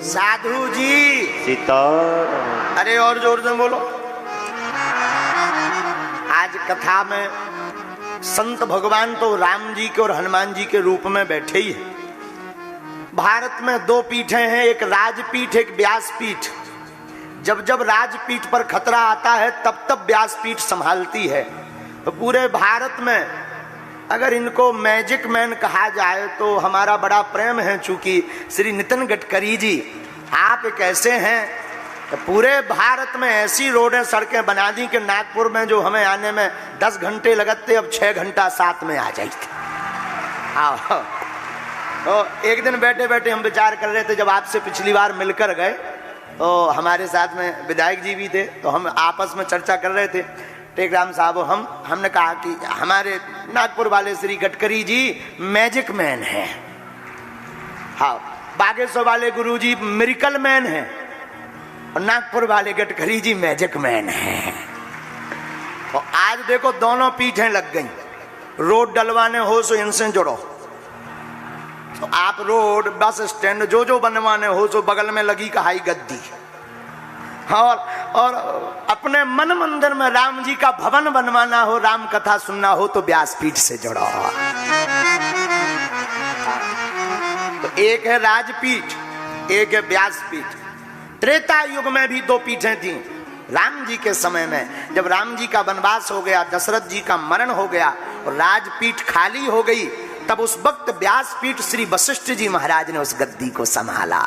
साधु जी सीताराम। अरे और जोर से बोलो। आज कथा में संत भगवान तो राम जी के और हनुमान जी के रूप में बैठे ही है। भारत में दो पीठें हैं, एक राजपीठ एक व्यासपीठ। जब जब राजपीठ पर खतरा आता है तब तब व्यासपीठ संभालती है। तो पूरे भारत में अगर इनको मैजिक मैन कहा जाए तो हमारा बड़ा प्रेम है, चूंकि श्री नितिन गडकरी जी आप एक ऐसे हैं तो पूरे भारत में ऐसी रोडें सड़कें बना दी कि नागपुर में जो हमें आने में 10 घंटे लगते अब 6 घंटा साथ में आ जाते। हाँ, तो एक दिन बैठे बैठे हम विचार कर रहे थे, जब आपसे पिछली बार मिलकर गए तो हमारे साथ में विधायक जी भी थे, तो हम आपस में चर्चा कर रहे थे। टेकराम साहब हमने कहा कि हमारे नागपुर वाले श्री गडकरी जी मैजिक मैन हैं। हाँ, बागेश्वर वाले गुरु जी मिरेकल मैन हैं और नागपुर वाले गडकरी जी मैजिक मैन हैं। और आज देखो दोनों पीठें लग गई। रोड डलवाने हो सो इनसे जुड़ो, तो आप रोड बस स्टैंड जो बनवाने हो सो बगल में लगी कहाई गद्दी। और अपने मन मंदिर में राम जी का भवन बनवाना हो, राम कथा सुनना हो तो व्यासपीठ से जुड़ो। तो एक है राजपीठ एक है व्यासपीठ। त्रेता युग में भी दो पीठें थी। राम जी के समय में जब राम जी का वनवास हो गया, दशरथ जी का मरण हो गया और राजपीठ खाली हो गई, तब उस वक्त व्यासपीठ श्री वशिष्ठ जी महाराज ने उस गद्दी को संभाला।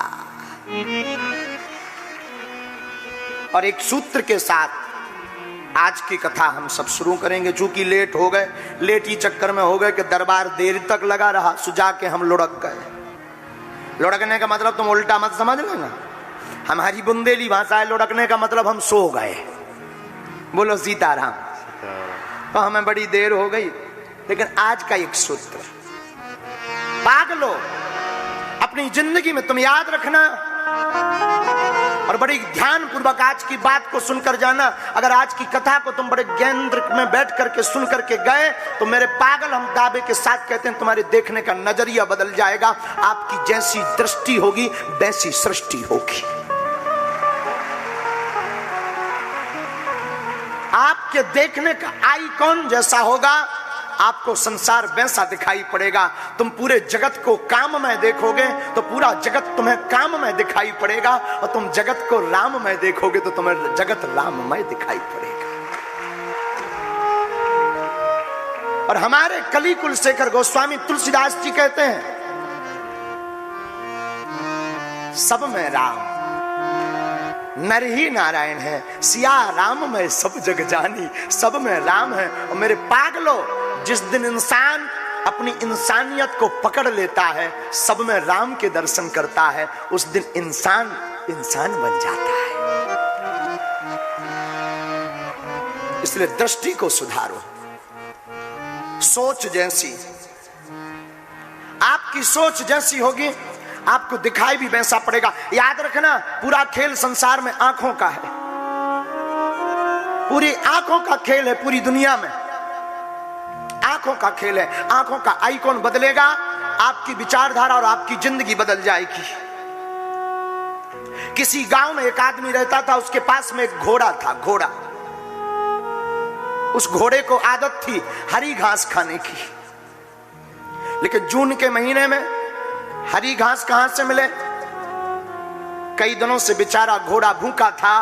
और एक सूत्र के साथ आज की कथा हम सब शुरू करेंगे। चूंकि लेट हो गए, लेट ही चक्कर में हो गए कि दरबार देर तक लगा रहा, सुजा के हम लुढ़क गए। लुढ़कने का मतलब तुम उल्टा मत समझ लेना, हमारी बुंदेली भाषा है लुढ़कने का मतलब हम सो गए। बोलो सीताराम। तो हमें बड़ी देर हो गई, लेकिन आज का एक सूत्र पागलो अपनी जिंदगी में तुम याद रखना और बड़ी ध्यान पूर्वक आज की बात को सुनकर जाना। अगर आज की कथा को तुम बड़े केंद्र में बैठ करके सुन करके गए तो मेरे पागल हम दावे के साथ कहते हैं तुम्हारे देखने का नजरिया बदल जाएगा। आपकी जैसी दृष्टि होगी वैसी सृष्टि होगी। आपके देखने का आइकॉन जैसा होगा आपको संसार वैसा दिखाई पड़ेगा। तुम पूरे जगत को काम में देखोगे तो पूरा जगत तुम्हें काम में दिखाई पड़ेगा, और तुम जगत को राम में देखोगे तो तुम्हें जगत राममय दिखाई पड़ेगा। और हमारे कली कुलशेखर गोस्वामी तुलसीदास जी कहते हैं सब में राम नर ही नारायण है, सिया राम में सब जग जानी। सब में राम है। और मेरे पागलों, जिस दिन इंसान अपनी इंसानियत को पकड़ लेता है, सब में राम के दर्शन करता है, उस दिन इंसान इंसान बन जाता है। इसलिए दृष्टि को सुधारो। सोच जैसी आपकी सोच जैसी होगी आपको दिखाई भी वैसा पड़ेगा। याद रखना, पूरा खेल संसार में आंखों का है। पूरी आंखों का खेल है। पूरी दुनिया में आंखों का खेल है। आंखों का आइकॉन बदलेगा, आपकी विचारधारा और आपकी जिंदगी बदल जाएगी। किसी गांव में एक आदमी रहता था, उसके पास में एक घोड़ा था। घोड़ा, उस घोड़े को आदत थी हरी घास खाने की। लेकिन जून के महीने में हरी घास कहां से मिले? कई दिनों से बेचारा घोड़ा भूखा था।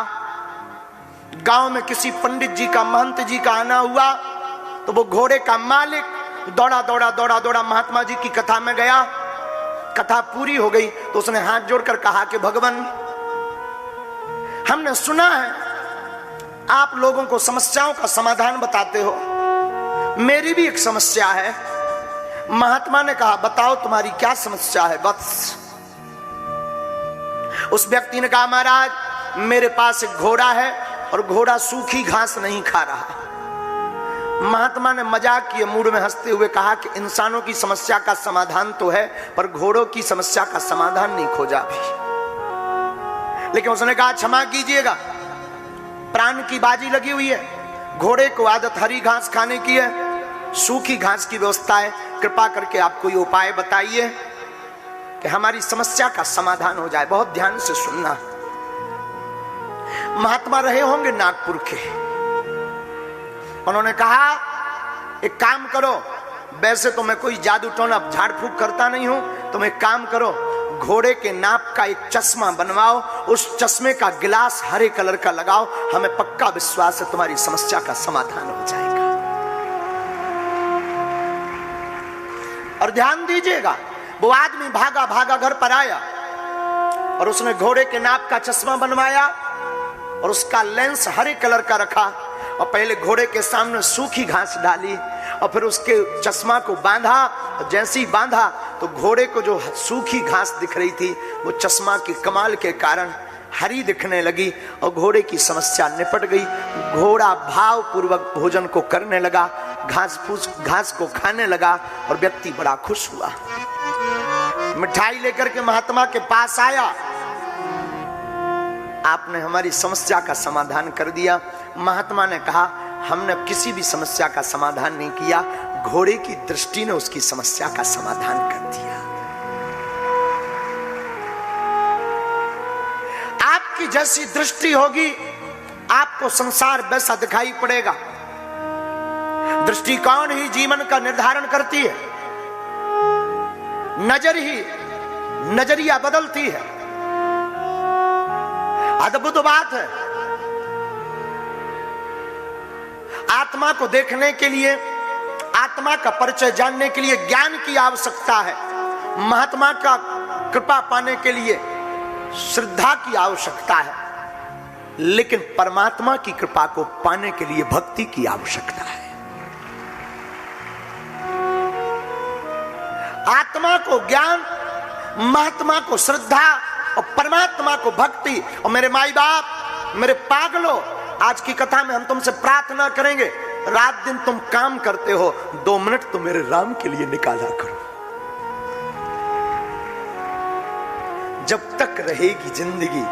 गांव में किसी पंडित जी का, महंत जी का आना हुआ तो वो घोड़े का मालिक दौड़ा महात्मा जी की कथा में गया। कथा पूरी हो गई तो उसने हाथ जोड़कर कहा कि भगवान, हमने सुना है आप लोगों को समस्याओं का समाधान बताते हो, मेरी भी एक समस्या है। महात्मा ने कहा बताओ तुम्हारी क्या समस्या है बस। उस व्यक्ति ने कहा महाराज मेरे पास एक घोड़ा है और घोड़ा सूखी घास नहीं खा रहा। महात्मा ने मजाक किए मूड में हंसते हुए कहा कि इंसानों की समस्या का समाधान तो है पर घोड़ों की समस्या का समाधान नहीं खोजा भी। लेकिन उसने कहा क्षमा कीजिएगा, प्राण की बाजी लगी हुई है, घोड़े को आदत हरी घास खाने की है, सूखी घास की व्यवस्था है, कृपा करके आप कोई उपाय बताइए। कि हमारी समस्या का समाधान हो जाए। बहुत ध्यान से सुनना। महात्मा रहे होंगे नागपुर के, उन्होंने कहा एक काम करो, वैसे तो मैं कोई जादू टोना झाड़ फूक करता नहीं हूं, तुम एक काम करो, घोड़े के नाप का एक चश्मा बनवाओ, उस चश्मे का गिलास हरे कलर का लगाओ, हमें पक्का विश्वास है तुम्हारी समस्या का समाधान हो जाएगा। और ध्यान दीजिएगा, वो आदमी भागा भागा घर पर आया और उसने घोड़े के नाप का चश्मा बनवाया और उसका लेंस हरे कलर का रखा और पहले घोड़े के सामने सूखी घास डाली और फिर उसके चश्मा को बांधा। और जैसे ही बांधा तो घोड़े को जो सूखी घास दिख रही थी वो चश्मा की कमाल के कारण हरी दिखने लगी और घोड़े की समस्या निपट गई। घोड़ा भाव पूर्वक भोजन को करने लगा, घास को खाने लगा और व्यक्ति बड़ा खुश हुआ। मिठाई लेकर के महात्मा के पास आया, आपने हमारी समस्या का समाधान कर दिया। महात्मा ने कहा, हमने किसी भी समस्या का समाधान नहीं किया, घोड़े की दृष्टि ने उसकी समस्या का समाधान कर दिया। आपकी जैसी दृष्टि होगी आपको संसार वैसा दिखाई पड़ेगा। दृष्टिकोण ही जीवन का निर्धारण करती है, नजर ही नजरिया बदलती है। अद्भुत बात है। आत्मा को देखने के लिए, आत्मा का परिचय जानने के लिए ज्ञान की आवश्यकता है। महात्मा का कृपा पाने के लिए श्रद्धा की आवश्यकता है, लेकिन परमात्मा की कृपा को पाने के लिए भक्ति की आवश्यकता है। आत्मा को ज्ञान, महात्मा को श्रद्धा और परमात्मा को भक्ति। और मेरे माई बाप, मेरे पागलों, आज की कथा में हम तुमसे प्रार्थना करेंगे, रात दिन तुम काम करते हो, 2 मिनट तो मेरे राम के लिए निकाला करो। जब तक रहेगी जिंदगी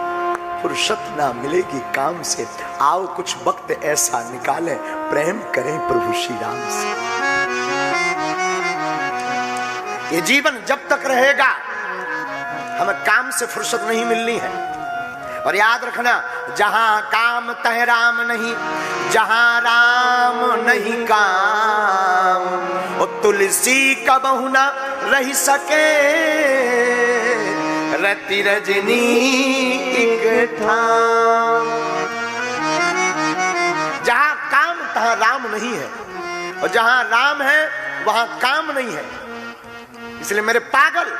फुर्सत ना मिलेगी काम से, आओ कुछ वक्त ऐसा निकालें, प्रेम करें प्रभु श्री राम से। ये जीवन जब तक रहेगा हमें काम से फुर्सत नहीं मिलनी है। और याद रखना, जहां काम तह राम नहीं, जहां राम नहीं काम, वो तुलसी कबहु न रह सके, रति रजनी एक ठाम। जहां काम तहां राम नहीं है, और जहां राम है वहां काम नहीं है। इसलिए मेरे पागल,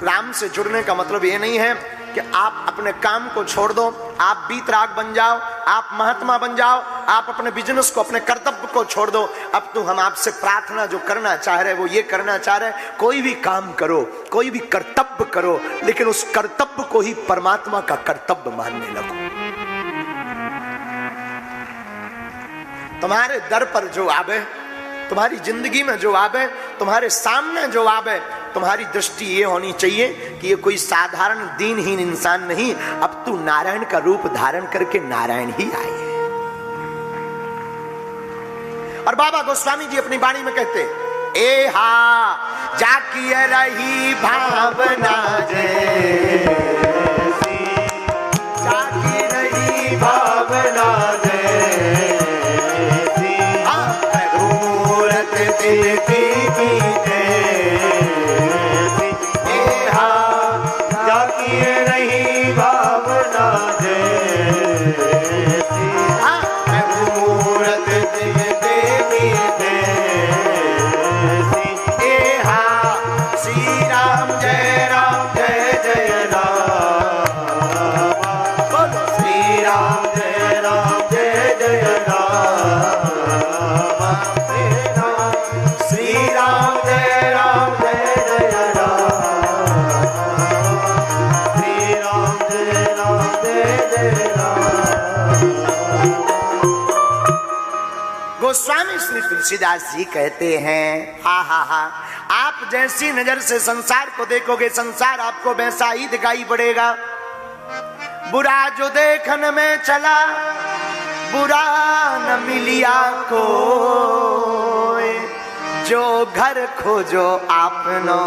राम से जुड़ने का मतलब ये नहीं है कि आप अपने काम को छोड़ दो, आप बीतराग बन जाओ, आप महात्मा बन जाओ, आप अपने बिजनेस को, अपने कर्तव्य को छोड़ दो। अब तो हम आपसे प्रार्थना जो करना चाह रहे वो ये करना चाह रहे, कोई भी काम करो, कोई भी कर्तव्य करो, लेकिन उस कर्तव्य को ही परमात्मा का कर्तव्य मानने लगो। तुम्हारे दर पर जो आवे, तुम्हारी जिंदगी में जो आवे, तुम्हारे सामने जो आवे, तुम्हारी दृष्टि ये होनी चाहिए कि ये कोई साधारण दीनहीन इंसान नहीं, अब तू नारायण का रूप धारण करके नारायण ही आए हैं। और बाबा गोस्वामी जी अपनी वाणी में कहते, ए हा जाकी रही भावना जैसी, जाकी रही भावना जैसी, मूरत देवी गोस्वामी श्री तुलसीदास जी कहते हैं, हा हा हा, आप जैसी नजर से संसार को देखोगे, संसार आपको वैसा ही दिखाई पड़ेगा। बुरा जो देखन में चला, बुरा न मिलिया को, जो घर खोजो आपनो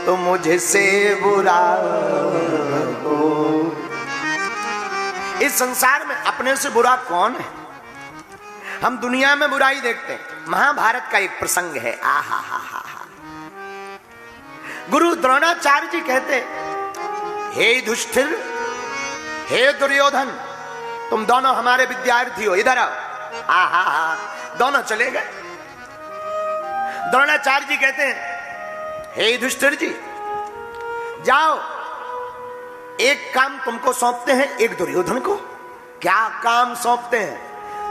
तो मुझसे बुरा हो। इस संसार में अपने से बुरा कौन है? हम दुनिया में बुराई देखते हैं। महाभारत का एक प्रसंग है, आहा हा हा हा। गुरु द्रोणाचार्य जी कहते, हे युधिष्ठिर, हे दुर्योधन, तुम दोनों हमारे विद्यार्थी हो, इधर आओ। आहा हा, दोनों चले गए। द्रोणाचार्य जी कहते हैं, हे युधिष्ठिर जी, जाओ, एक काम तुमको सौंपते हैं, एक दुर्योधन को। क्या काम सौंपते हैं?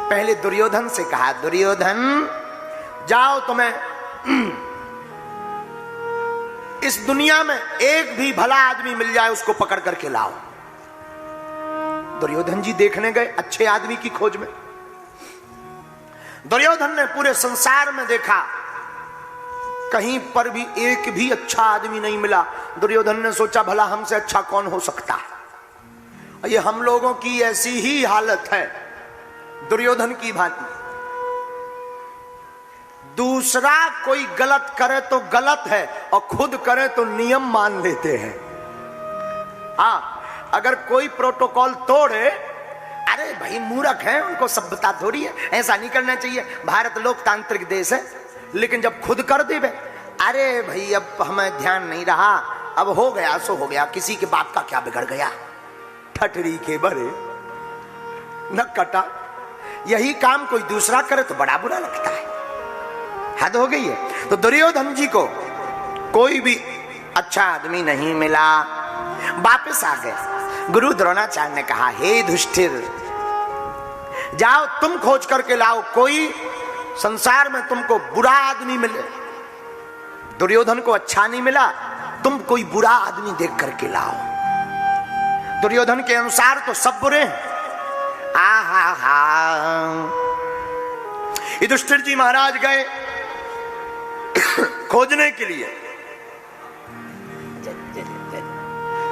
पहले दुर्योधन से कहा, दुर्योधन जाओ, तुम्हें इस दुनिया में एक भी भला आदमी मिल जाए उसको पकड़ करके लाओ। दुर्योधन जी देखने गए अच्छे आदमी की खोज में। दुर्योधन ने पूरे संसार में देखा, कहीं पर भी एक भी अच्छा आदमी नहीं मिला। दुर्योधन ने सोचा, भला हमसे अच्छा कौन हो सकता है? ये हम लोगों की ऐसी ही हालत है, दुर्योधन की भांति। दूसरा कोई गलत करे तो गलत है और खुद करे तो नियम मान लेते हैं। हाँ, अगर कोई प्रोटोकॉल तोड़े, अरे भाई मूर्ख है, उनको सभ्यता थोड़ी है, ऐसा नहीं करना चाहिए। भारत लोकतांत्रिक देश है, लेकिन जब खुद कर दे, अरे भाई अब हमें ध्यान नहीं रहा, अब हो गया सो हो गया, किसी के बाप का क्या बिगड़ गया, ठठरी के बड़े न कटा। यही काम कोई दूसरा करे तो बड़ा बुरा लगता है, हद हो गई है। तो दुर्योधन जी को कोई भी अच्छा आदमी नहीं मिला, वापस आ गए। गुरु द्रोणाचार्य ने कहा, हे युधिष्ठिर, जाओ तुम खोज करके लाओ, कोई संसार में तुमको बुरा आदमी मिले। दुर्योधन को अच्छा नहीं मिला, तुम कोई बुरा आदमी देख करके लाओ। दुर्योधन के अनुसार तो सब बुरे हैं। आहा हा। युधिष्ठिर जी महाराज गए खोजने के लिए,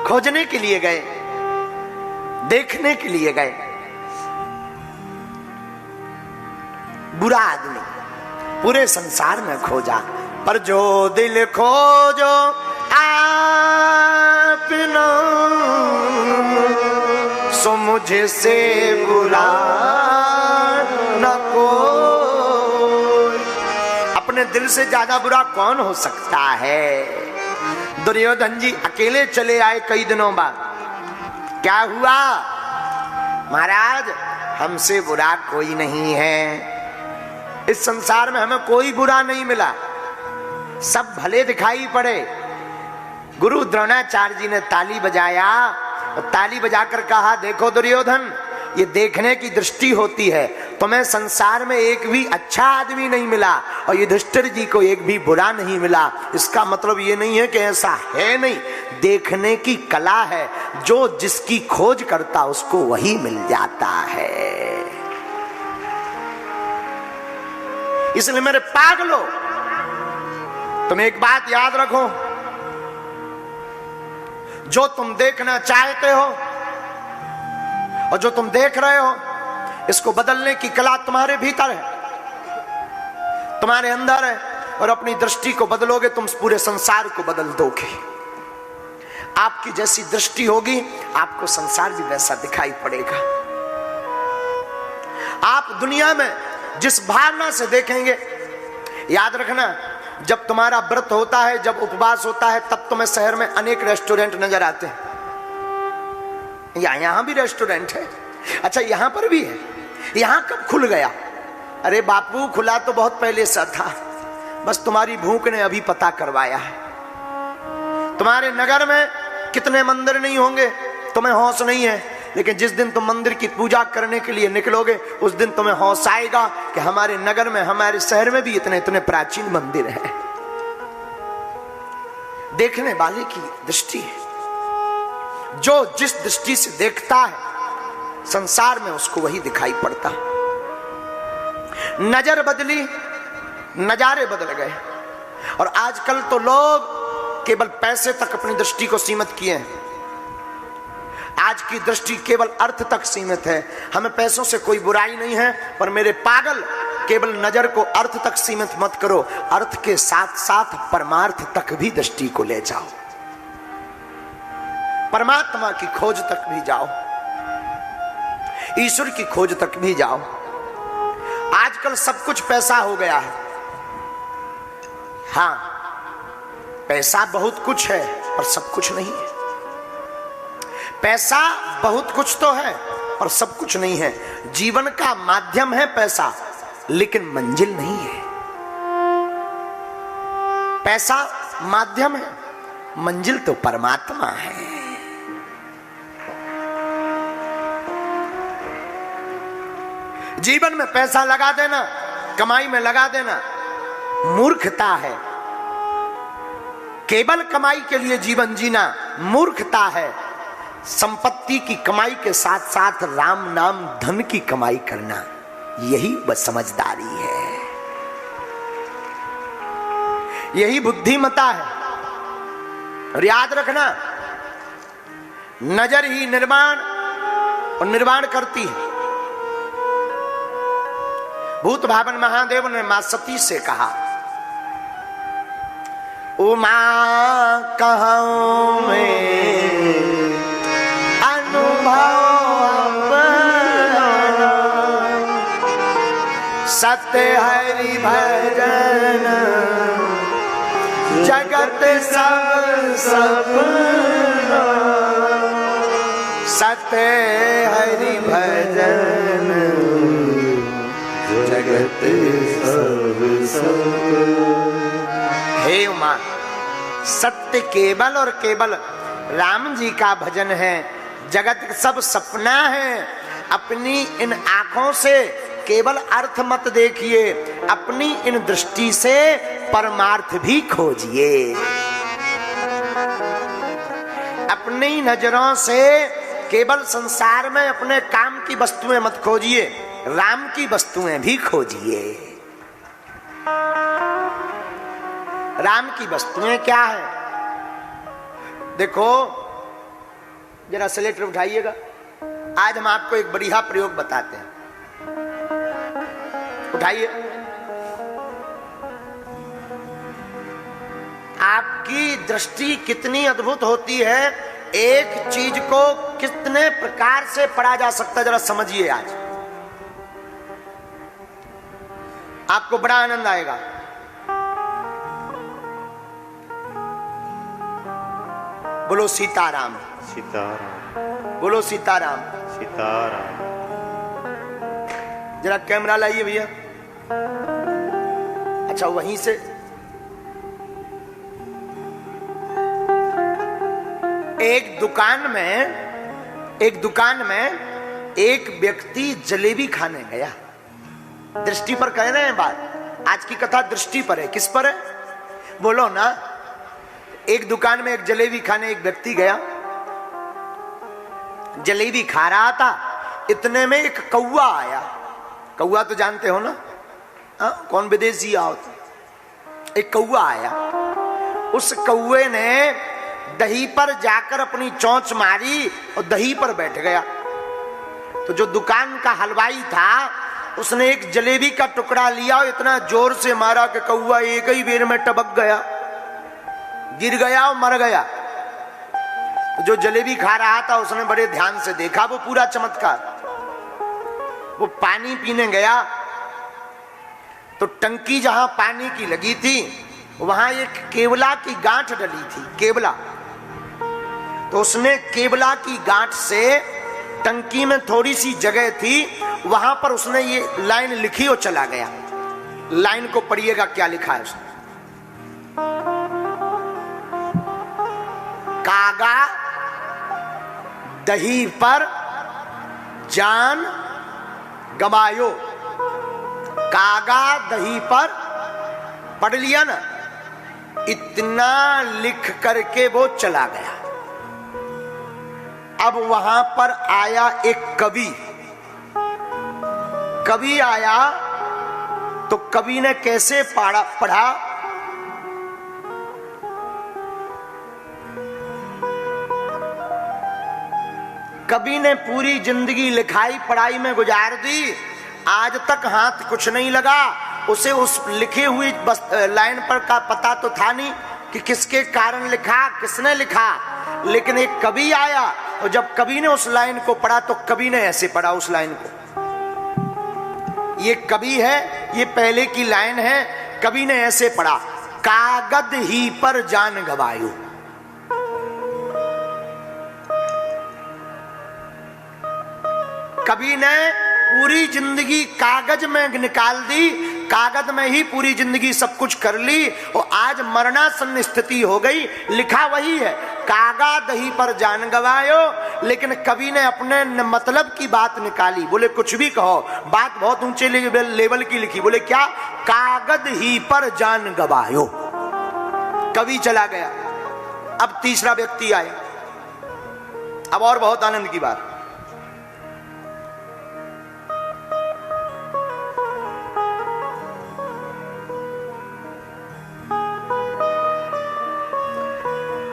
खोजने के लिए गए, देखने के लिए गए। बुरा आदमी पूरे संसार में खोजा, पर जो दिल खोजो आपनो सो मुझसे बुरा न कोई। अपने दिल से ज्यादा बुरा कौन हो सकता है? दुर्योधन जी अकेले चले आए कई दिनों बाद। क्या हुआ? महाराज, हमसे बुरा कोई नहीं है, इस संसार में हमें कोई बुरा नहीं मिला, सब भले दिखाई पड़े। गुरु द्रोणाचार्य जी ने ताली बजाया, ताली बजाकर कहा, देखो दुर्योधन, ये देखने की दृष्टि होती है, तुम्हें संसार में एक भी अच्छा आदमी नहीं मिला और युधिष्ठिर जी को एक भी बुरा नहीं मिला। इसका मतलब ये नहीं है कि ऐसा है नहीं, देखने की कला है, जो जिसकी खोज करता उसको वही मिल जाता है। इसलिए मेरे पागलो, तुम एक बात याद रखो, जो तुम देखना चाहते हो और जो तुम देख रहे हो, इसको बदलने की कला तुम्हारे भीतर है, तुम्हारे अंदर है। और अपनी दृष्टि को बदलोगे, तुम पूरे संसार को बदल दोगे। आपकी जैसी दृष्टि होगी, आपको संसार भी वैसा दिखाई पड़ेगा। आप दुनिया में जिस भावना से देखेंगे, याद रखना, जब तुम्हारा व्रत होता है, जब उपवास होता है, तब तुम्हें शहर में अनेक रेस्टोरेंट नजर आते हैं। यहां भी रेस्टोरेंट है। अच्छा, यहां पर भी है। यहां कब खुल गया? अरे बापू, खुला तो बहुत पहले से था, बस तुम्हारी भूख ने अभी पता करवाया है। तुम्हारे नगर में कितने मंदिर नहीं होंगे, तुम्हें होश नहीं है, लेकिन जिस दिन तुम मंदिर की पूजा करने के लिए निकलोगे, उस दिन तुम्हें होश आएगा कि हमारे नगर में, हमारे शहर में भी इतने इतने प्राचीन मंदिर हैं। देखने वाले की दृष्टि है, जो जिस दृष्टि से देखता है संसार में उसको वही दिखाई पड़ता। नजर बदली, नजारे बदल गए। और आजकल तो लोग केवल पैसे तक अपनी दृष्टि को सीमित किए हैं। आज की दृष्टि केवल अर्थ तक सीमित है। हमें पैसों से कोई बुराई नहीं है, पर मेरे पागल, केवल नजर को अर्थ तक सीमित मत करो, अर्थ के साथ साथ परमार्थ तक भी दृष्टि को ले जाओ, परमात्मा की खोज तक भी जाओ, ईश्वर की खोज तक भी जाओ। आजकल सब कुछ पैसा हो गया है। हां, पैसा बहुत कुछ है और सब कुछ नहीं है। पैसा बहुत कुछ तो है और सब कुछ नहीं है। जीवन का माध्यम है पैसा, लेकिन मंजिल नहीं है। पैसा माध्यम है, मंजिल तो परमात्मा है। जीवन में पैसा लगा देना, कमाई में लगा देना मूर्खता है। केवल कमाई के लिए जीवन जीना मूर्खता है। संपत्ति की कमाई के साथ साथ राम नाम धन की कमाई करना, यही बस समझदारी है, यही बुद्धिमता है। और याद रखना, नजर ही निर्माण और निर्माण करती है। भूत भावन महादेव ने मां सती से कहा, उमा कहूं मैं अनुभव सत्य हरि भजन जगत सब सपना, सत्य हरि भजन जगत सब सपना। हे उमा, सत्य केवल और केवल राम जी का भजन है, जगत सब सपना है। अपनी इन आंखों से केवल अर्थ मत देखिए, अपनी इन दृष्टि से परमार्थ भी खोजिए। अपनी नजरों से केवल संसार में अपने काम की वस्तुएं मत खोजिए, राम की वस्तुएं भी खोजिए। राम की वस्तुएं क्या है? देखो, जरा स्लेटर उठाइएगा। आज हम आपको एक बढ़िया प्रयोग बताते हैं। उठाइए। आपकी दृष्टि कितनी अद्भुत होती है, एक चीज को कितने प्रकार से पढ़ा जा सकता है, जरा समझिए। आज आपको बड़ा आनंद आएगा। बोलो सीताराम, सीताराम, बोलो सीताराम, सीताराम। जरा कैमरा लाइए भैया। अच्छा, वहीं से एक दुकान में एक व्यक्ति जलेबी खाने गया। दृष्टि पर कह रहे हैं बात, आज की कथा दृष्टि पर है। किस पर है बोलो ना। एक दुकान में एक जलेबी खाने एक व्यक्ति गया, जलेबी खा रहा था। इतने में एक कौवा आया। कौवा तो जानते हो ना, कौन विदेशी आओ तो। एक कौवा आया। उस कौवे ने दही पर जाकर अपनी चोंच मारी और दही पर बैठ गया। तो जो दुकान का हलवाई था, उसने एक जलेबी का टुकड़ा लिया और इतना जोर से मारा कि कौवा एक ही बेर में टपक गया, गिर गया और मर गया। तो जो जलेबी खा रहा था, उसने बड़े ध्यान से देखा वो पूरा चमत्कार। वो पानी पीने गया तो टंकी जहां पानी की लगी थी, वहां एक केवला की गांठ डली थी, केवला। तो उसने केवला की गांठ से, टंकी में थोड़ी सी जगह थी, वहां पर उसने ये लाइन लिखी और चला गया। लाइन को पढ़िएगा, क्या लिखा है उसने। कागा दही पर जान गवायो। कागा दही पर, पढ़ लिया ना। इतना लिख करके वो चला गया। अब वहां पर आया एक कवि। कवि आया तो कवि ने कैसे पढ़ा। कवि ने पूरी जिंदगी लिखाई पढ़ाई में गुजार दी, आज तक हाथ कुछ नहीं लगा, उसे उस लिखी हुई लाइन पर का पता तो था नहीं कि किसके कारण लिखा, किसने लिखा। लेकिन एक कवि आया और जब कवि ने उस लाइन को पढ़ा तो कवि ने ऐसे पढ़ा उस लाइन को। ये कवि है, ये पहले की लाइन है, कवि ने ऐसे पढ़ा, कागद ही पर जान गवायो। कवि ने पूरी जिंदगी कागज में निकाल दी, कागज में ही पूरी जिंदगी सब कुछ कर ली और आज मरणासन्न स्थिति हो गई। लिखा वही है, कागज ही पर जान गवायो, लेकिन कवि ने अपने मतलब की बात निकाली। बोले कुछ भी कहो, बात बहुत ऊंचे लेवल की लिखी। बोले क्या? कागज ही पर जान गवायो। कवि चला गया, अब तीसरा व्यक्ति आया। अब और बहुत आनंद की बात,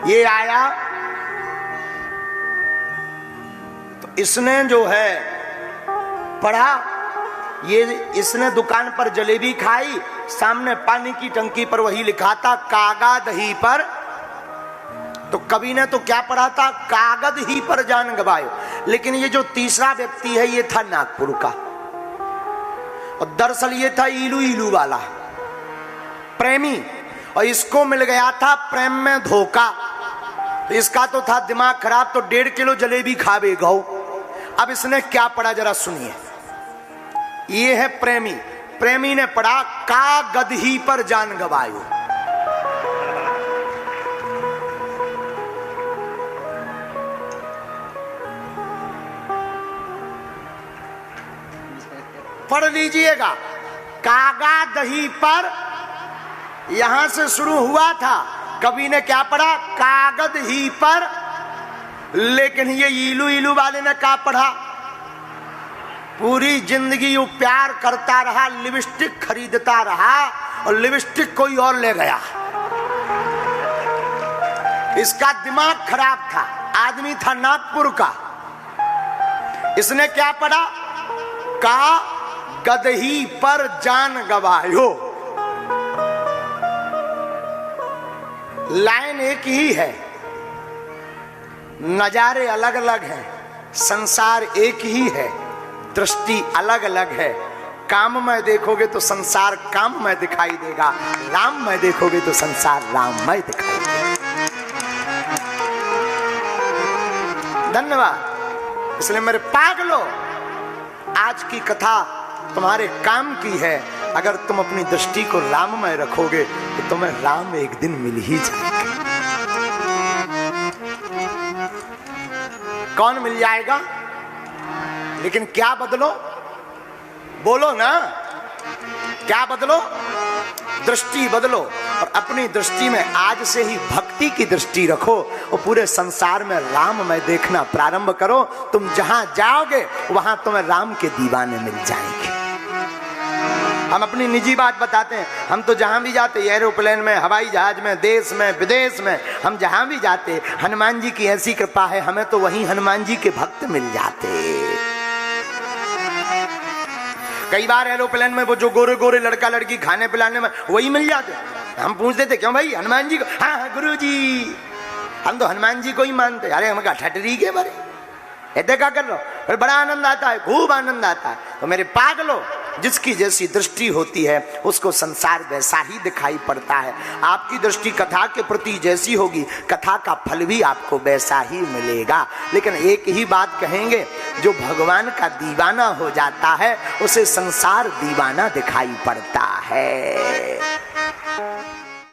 ये आया तो इसने जो है पढ़ा, ये इसने दुकान पर जलेबी खाई, सामने पानी की टंकी पर वही लिखा था कागज ही पर। तो कवि ने तो क्या पढ़ा था? कागज ही पर जान गवायो। लेकिन ये जो तीसरा व्यक्ति है ये था नागपुर का, और दरअसल ये था इलू इलू वाला प्रेमी, और इसको मिल गया था प्रेम में धोखा। इसका तो था दिमाग खराब, तो 1.5 किलो जलेबी खावे गौ। अब इसने क्या पढ़ा जरा सुनिए। ये है प्रेमी, प्रेमी ने पढ़ा कागज ही पर जान गवायो। पढ़ लीजिएगा, कागज ही पर यहां से शुरू हुआ था। कवि ने क्या पढ़ा? कागज ही पर। लेकिन ये इलू इलू वाले ने क्या पढ़ा? पूरी जिंदगी वो प्यार करता रहा, लिपस्टिक खरीदता रहा और लिपस्टिक कोई और ले गया। इसका दिमाग खराब था, आदमी था नागपुर का। इसने क्या पढ़ा? कागज ही पर जान गवायो। लाइन एक ही है, नजारे अलग अलग हैं, संसार एक ही है, दृष्टि अलग अलग है। काम में देखोगे तो संसार काम में दिखाई देगा, राम में देखोगे तो संसार राम में दिखाई देगा। धन्यवाद। इसलिए मेरे पागलो, आज की कथा तुम्हारे काम की है। अगर तुम अपनी दृष्टि को राम में रखोगे तो तुम्हें राम एक दिन मिल ही जाएगा। कौन मिल जाएगा? लेकिन क्या बदलो? बोलो ना, क्या बदलो? दृष्टि बदलो, और अपनी दृष्टि में आज से ही भक्ति की दृष्टि रखो और पूरे संसार में राम में देखना प्रारंभ करो। तुम जहां जाओगे वहां तुम्हें राम के दीवाने मिल जाएंगे। हम अपनी निजी बात बताते हैं, हम तो जहां भी जाते, एरोप्लेन में, हवाई जहाज में, देश में, विदेश में, हम जहां भी जाते, हनुमान जी की ऐसी कृपा है, हमें तो वहीं हनुमान जी के भक्त मिल जाते। कई बार एरोप्लेन में वो जो गोरे गोरे लड़का लड़की खाने पिलाने में वही मिल जाते। हम पूछते थे क्यों भाई हनुमान जी को? हाँ गुरु जी, हम तो हनुमान जी को ही मानते। अरे हम ठटरी के बारे ऐसे क्या कर रहे हो? फिर बड़ा आनंद आता है, खूब आनंद आता है। तो मेरे पागलो, जिसकी जैसी दृष्टि होती है उसको संसार वैसा ही दिखाई पड़ता है। आपकी दृष्टि कथा के प्रति जैसी होगी, कथा का फल भी आपको वैसा ही मिलेगा। लेकिन एक ही बात कहेंगे, जो भगवान का दीवाना हो जाता है उसे संसार दीवाना दिखाई पड़ता है।